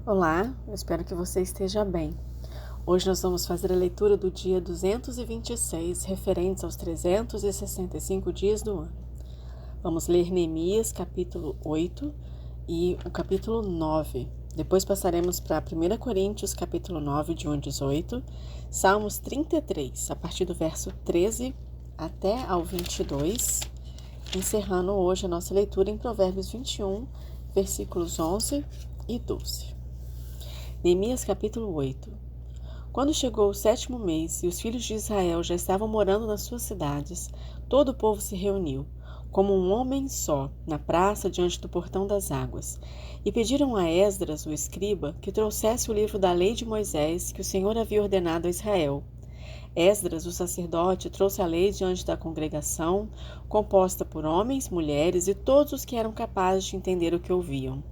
Olá, eu espero que você esteja bem. Hoje nós vamos fazer a leitura do dia 226, referentes aos 365 dias do ano. Vamos ler Neemias, capítulo 8 e o capítulo 9. Depois passaremos para 1 Coríntios, capítulo 9, de 1 a 18, Salmos 33, a partir do verso 13 até ao 22, encerrando hoje a nossa leitura em Provérbios 21, versículos 11 e 12. Neemias capítulo 8. Quando chegou o 7º mês e os filhos de Israel já estavam morando nas suas cidades, todo o povo se reuniu, como um homem só, na praça diante do portão das águas, e pediram a Esdras, o escriba, que trouxesse o livro da lei de Moisés que o Senhor havia ordenado a Israel. Esdras, o sacerdote, trouxe a lei diante da congregação, composta por homens, mulheres e todos os que eram capazes de entender o que ouviam.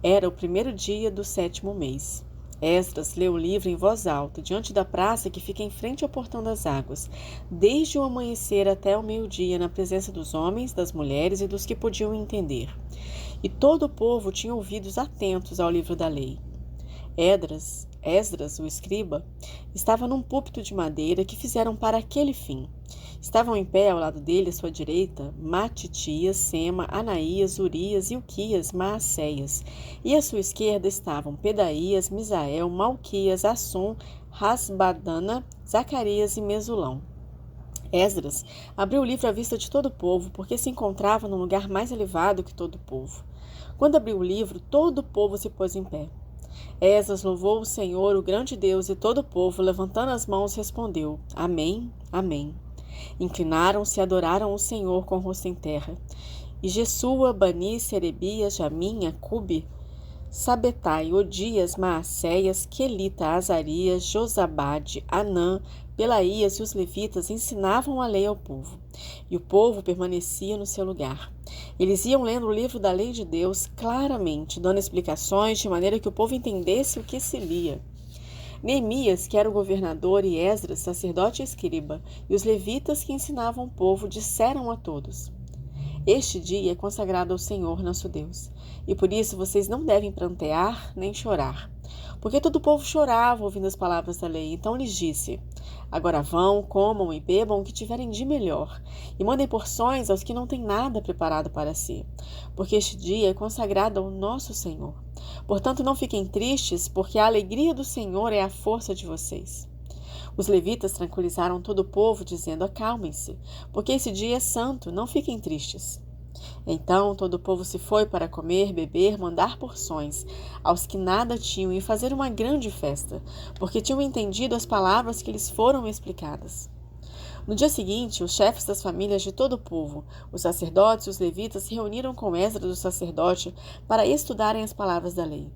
Era o 1º dia do 7º mês. Esdras leu o livro em voz alta, diante da praça que fica em frente ao portão das águas, desde o amanhecer até o meio-dia, na presença dos homens, das mulheres e dos que podiam entender. E todo o povo tinha ouvidos atentos ao livro da lei. Esdras, o escriba, estava num púlpito de madeira que fizeram para aquele fim. Estavam em pé ao lado dele, à sua direita, Matitias, Sema, Anaías, Urias, Ilquias, Maacéias. E à sua esquerda estavam Pedaías, Misael, Malquias, Assum, Rasbadana, Zacarias e Mesulão. Esdras abriu o livro à vista de todo o povo, porque se encontrava num lugar mais elevado que todo o povo. Quando abriu o livro, todo o povo se pôs em pé. Esdras louvou o Senhor, o grande Deus, e todo o povo, levantando as mãos, respondeu: Amém, Amém. Inclinaram-se e adoraram o Senhor com o rosto em terra. E Jesua, Bani, Serebias, Jamim, Acube, Sabetai, Odias, Maacéias, Quelita, Azarias, Josabade, Anã, Pelaías e os levitas ensinavam a lei ao povo. E o povo permanecia no seu lugar. Eles iam lendo o livro da lei de Deus claramente, dando explicações de maneira que o povo entendesse o que se lia. Neemias, que era o governador, e Esdras, sacerdote e escriba, e os levitas que ensinavam o povo, disseram a todos: Este dia é consagrado ao Senhor, nosso Deus, e por isso vocês não devem prantear nem chorar. Porque todo o povo chorava ouvindo as palavras da lei. Então lhes disse: Agora vão, comam e bebam o que tiverem de melhor, e mandem porções aos que não têm nada preparado para si, porque este dia é consagrado ao nosso Senhor. Portanto, não fiquem tristes, porque a alegria do Senhor é a força de vocês. Os levitas tranquilizaram todo o povo, dizendo: Acalmem-se, porque esse dia é santo, não fiquem tristes. Então todo o povo se foi para comer, beber, mandar porções aos que nada tinham e fazer uma grande festa, porque tinham entendido as palavras que lhes foram explicadas. No dia seguinte, os chefes das famílias de todo o povo, os sacerdotes e os levitas se reuniram com Esdras, o sacerdote, para estudarem as palavras da lei.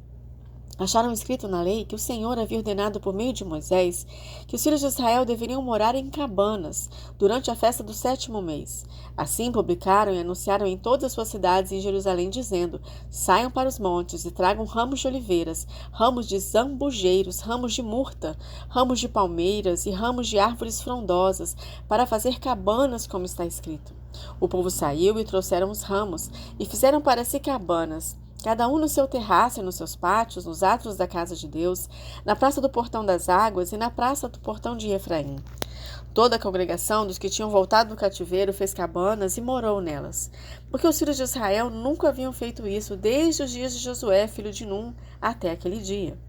Acharam escrito na lei que o Senhor havia ordenado por meio de Moisés que os filhos de Israel deveriam morar em cabanas durante a festa do 7º mês. Assim publicaram e anunciaram em todas as suas cidades e em Jerusalém, dizendo: Saiam para os montes e tragam ramos de oliveiras, ramos de zambujeiros, ramos de murta, ramos de palmeiras e ramos de árvores frondosas, para fazer cabanas, como está escrito. O povo saiu e trouxeram os ramos, e fizeram para si cabanas, cada um no seu terraço e nos seus pátios, nos átrios da casa de Deus, na praça do portão das águas e na praça do portão de Efraim. Toda a congregação dos que tinham voltado do cativeiro fez cabanas e morou nelas, porque os filhos de Israel nunca haviam feito isso desde os dias de Josué, filho de Num, até aquele dia.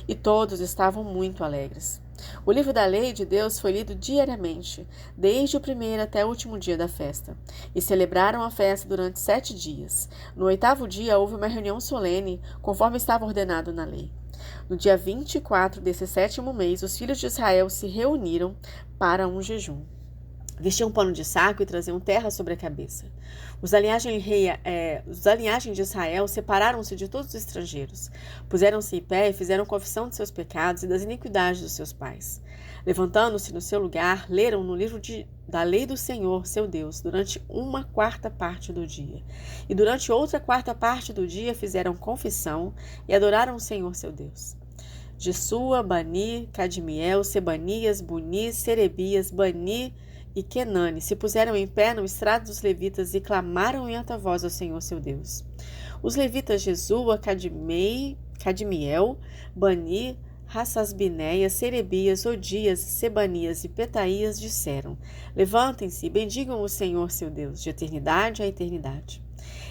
E todos estavam muito alegres. O livro da lei de Deus foi lido diariamente, desde o primeiro até o último dia da festa. E celebraram a festa durante 7 dias. No 8º dia houve uma reunião solene, conforme estava ordenado na lei. No dia 24 desse 7º mês, os filhos de Israel se reuniram para um jejum. Vestiam um pano de saco e traziam terra sobre a cabeça. Os da linhagem de Israel separaram-se de todos os estrangeiros. Puseram-se em pé e fizeram confissão de seus pecados e das iniquidades dos seus pais. Levantando-se no seu lugar, leram no livro da lei do Senhor, seu Deus, durante 1/4 parte do dia. E durante outra 1/4 parte do dia fizeram confissão e adoraram o Senhor, seu Deus. Jesua, Bani, Cadmiel, Sebanias, Buni, Serebias, Bani e Kenani se puseram em pé no estrado dos levitas e clamaram em alta voz ao Senhor seu Deus. Os levitas Jesua, Cadmiel, Bani, Hassasbinéia, Serebias, Odias, Sebanias e Petaias disseram: Levantem-se e bendigam o Senhor seu Deus, de eternidade a eternidade.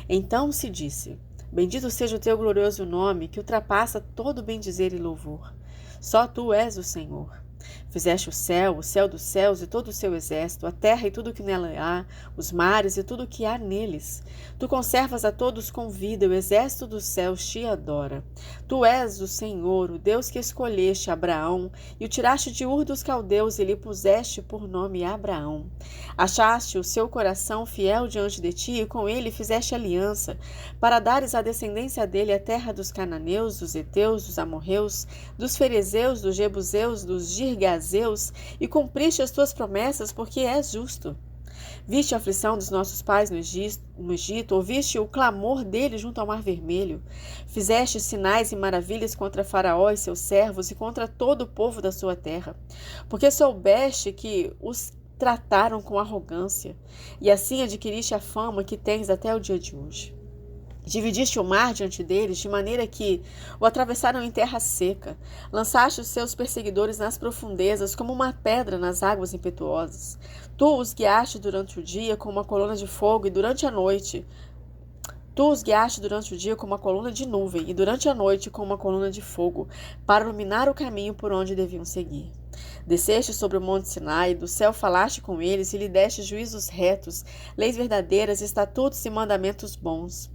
Então se disse: Bendito seja o teu glorioso nome, que ultrapassa todo bendizer e louvor. Só tu és o Senhor. Fizeste o céu dos céus e todo o seu exército, a terra e tudo o que nela há, os mares e tudo o que há neles. Tu conservas a todos com vida, o exército dos céus te adora. Tu és o Senhor, o Deus que escolheste Abraão e o tiraste de Ur dos caldeus e lhe puseste por nome Abraão. Achaste o seu coração fiel diante de ti e com ele fizeste aliança, para dares à descendência dele a terra dos cananeus, dos heteus, dos amorreus, dos ferezeus, dos jebuseus, dos girgazeus, e cumpriste as tuas promessas, porque és justo. Viste a aflição dos nossos pais no Egito, ouviste o clamor deles junto ao Mar Vermelho. Fizeste sinais e maravilhas contra Faraó e seus servos e contra todo o povo da sua terra, porque soubeste que os trataram com arrogância, e assim adquiriste a fama que tens até o dia de hoje. Dividiste o mar diante deles, de maneira que o atravessaram em terra seca. Lançaste os seus perseguidores nas profundezas, como uma pedra nas águas impetuosas. Tu os guiaste durante o dia com uma coluna de fogo, e durante a noite Tu os guiaste durante o dia com uma coluna de nuvem, e durante a noite com uma coluna de fogo, para iluminar o caminho por onde deviam seguir. Desceste sobre o monte Sinai, do céu falaste com eles, e lhe deste juízos retos, leis verdadeiras, estatutos e mandamentos bons.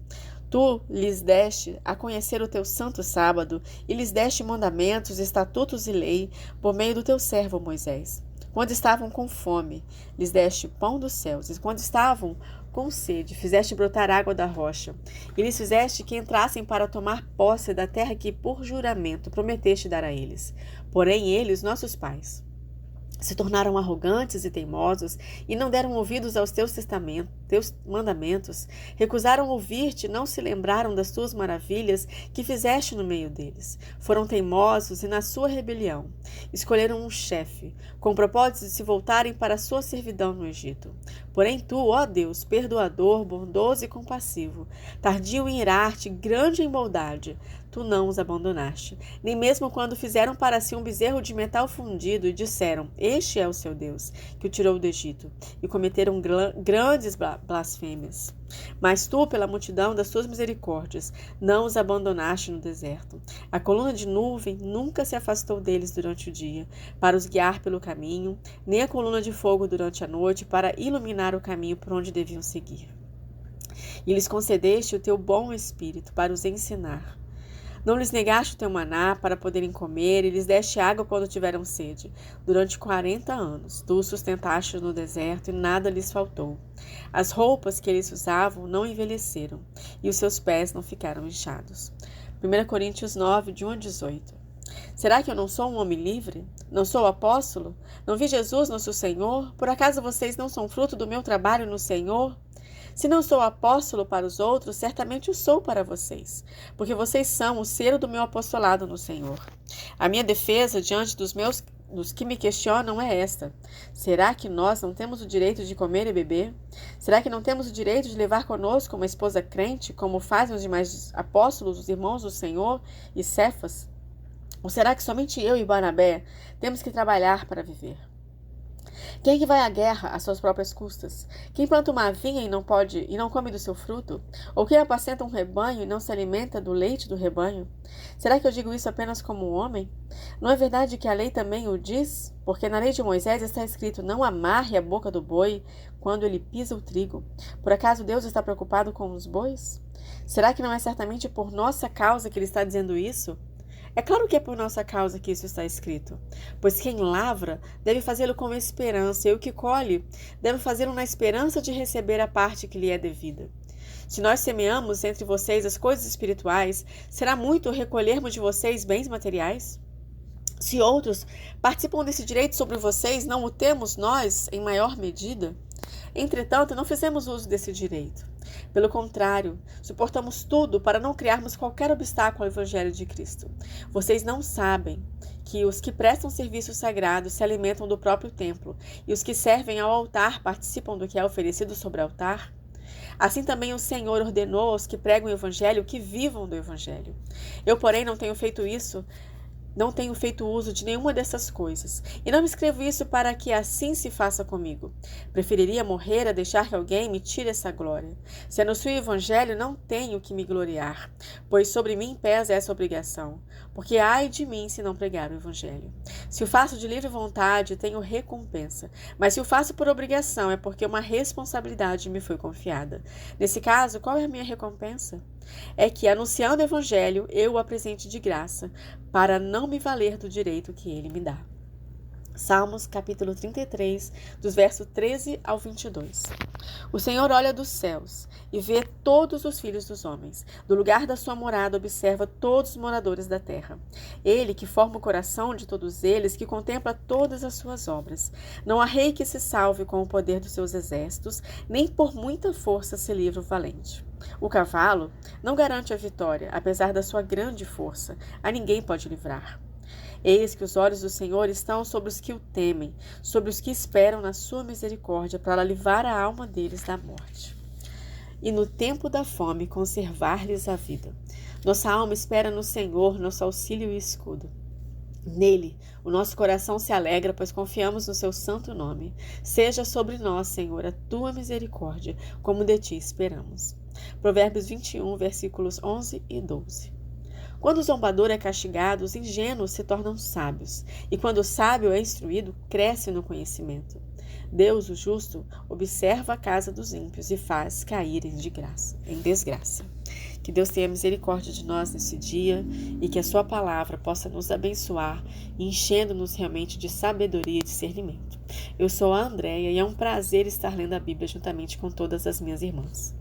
Tu lhes deste a conhecer o teu santo sábado, e lhes deste mandamentos, estatutos e lei, por meio do teu servo Moisés. Quando estavam com fome, lhes deste pão dos céus, e quando estavam com sede, fizeste brotar água da rocha, e lhes fizeste que entrassem para tomar posse da terra que, por juramento, prometeste dar a eles. Porém eles, nossos pais, se tornaram arrogantes e teimosos, e não deram ouvidos aos teus mandamentos, recusaram ouvir-te, não se lembraram das tuas maravilhas que fizeste no meio deles. Foram teimosos e, na sua rebelião, escolheram um chefe, com o propósito de se voltarem para a sua servidão no Egito. Porém tu, ó Deus, perdoador, bondoso e compassivo, tardio em irar-te, grande em bondade, tu não os abandonaste, nem mesmo quando fizeram para si um bezerro de metal fundido e disseram: Este é o seu Deus, que o tirou do Egito, e cometeram grandes blasfêmias. Mas tu, pela multidão das tuas misericórdias, não os abandonaste no deserto. A coluna de nuvem nunca se afastou deles durante o dia, para os guiar pelo caminho, nem a coluna de fogo durante a noite, para iluminar o caminho por onde deviam seguir. E lhes concedeste o teu bom espírito para os ensinar. Não lhes negaste o teu maná para poderem comer, e lhes deste água quando tiveram sede. Durante 40 anos, tu os sustentaste no deserto, e nada lhes faltou. As roupas que eles usavam não envelheceram, e os seus pés não ficaram inchados. 1 Coríntios 9, de 1 a 18. Será que eu não sou um homem livre? Não sou apóstolo? Não vi Jesus, nosso Senhor? Por acaso vocês não são fruto do meu trabalho no Senhor? Se não sou apóstolo para os outros, certamente o sou para vocês, porque vocês são o selo do meu apostolado no Senhor. A minha defesa diante dos que me questionam é esta: será que nós não temos o direito de comer e beber? Será que não temos o direito de levar conosco uma esposa crente, como fazem os demais apóstolos, os irmãos do Senhor e Cefas? Ou será que somente eu e Barnabé temos que trabalhar para viver? Quem é que vai à guerra às suas próprias custas? Quem planta uma vinha e não come do seu fruto? Ou quem apacenta um rebanho e não se alimenta do leite do rebanho? Será que eu digo isso apenas como um homem? Não é verdade que a lei também o diz? Porque na lei de Moisés está escrito: não amarre a boca do boi quando ele pisa o trigo. Por acaso Deus está preocupado com os bois? Será que não é certamente por nossa causa que ele está dizendo isso? É claro que é por nossa causa que isso está escrito, pois quem lavra deve fazê-lo com esperança, e o que colhe deve fazê-lo na esperança de receber a parte que lhe é devida. Se nós semeamos entre vocês as coisas espirituais, será muito recolhermos de vocês bens materiais? Se outros participam desse direito sobre vocês, não o temos nós em maior medida? Entretanto, não fizemos uso desse direito. Pelo contrário, suportamos tudo para não criarmos qualquer obstáculo ao Evangelho de Cristo. Vocês não sabem que os que prestam serviço sagrado se alimentam do próprio templo, e os que servem ao altar participam do que é oferecido sobre o altar? Assim também o Senhor ordenou aos que pregam o Evangelho que vivam do Evangelho. Eu, porém, não tenho feito uso de nenhuma dessas coisas, e não escrevo isso para que assim se faça comigo. Preferiria morrer a deixar que alguém me tire essa glória. Se anuncio o Evangelho, não tenho que me gloriar, pois sobre mim pesa essa obrigação, porque ai de mim se não pregar o Evangelho. Se o faço de livre vontade, tenho recompensa, mas se o faço por obrigação, é porque uma responsabilidade me foi confiada. Nesse caso, qual é a minha recompensa? É que, anunciando o Evangelho, eu o apresente de graça, para não me valer do direito que ele me dá. Salmos, capítulo 33, dos versos 13 ao 22. O Senhor olha dos céus e vê todos os filhos dos homens. Do lugar da sua morada observa todos os moradores da terra. Ele que forma o coração de todos eles, que contempla todas as suas obras. Não há rei que se salve com o poder dos seus exércitos, nem por muita força se livra o valente. O cavalo não garante a vitória, apesar da sua grande força. A ninguém pode livrar. Eis que os olhos do Senhor estão sobre os que o temem, sobre os que esperam na sua misericórdia, para livrar a alma deles da morte. E no tempo da fome conservar-lhes a vida. Nossa alma espera no Senhor, nosso auxílio e escudo. Nele, o nosso coração se alegra, pois confiamos no seu santo nome. Seja sobre nós, Senhor, a tua misericórdia, como de ti esperamos. Provérbios 21, versículos 11 e 12. Quando o zombador é castigado, os ingênuos se tornam sábios, e quando o sábio é instruído, cresce no conhecimento. Deus, o justo, observa a casa dos ímpios e faz cair em desgraça. Que Deus tenha misericórdia de nós nesse dia e que a sua palavra possa nos abençoar, enchendo-nos realmente de sabedoria e discernimento. Eu sou a Andréia e é um prazer estar lendo a Bíblia juntamente com todas as minhas irmãs.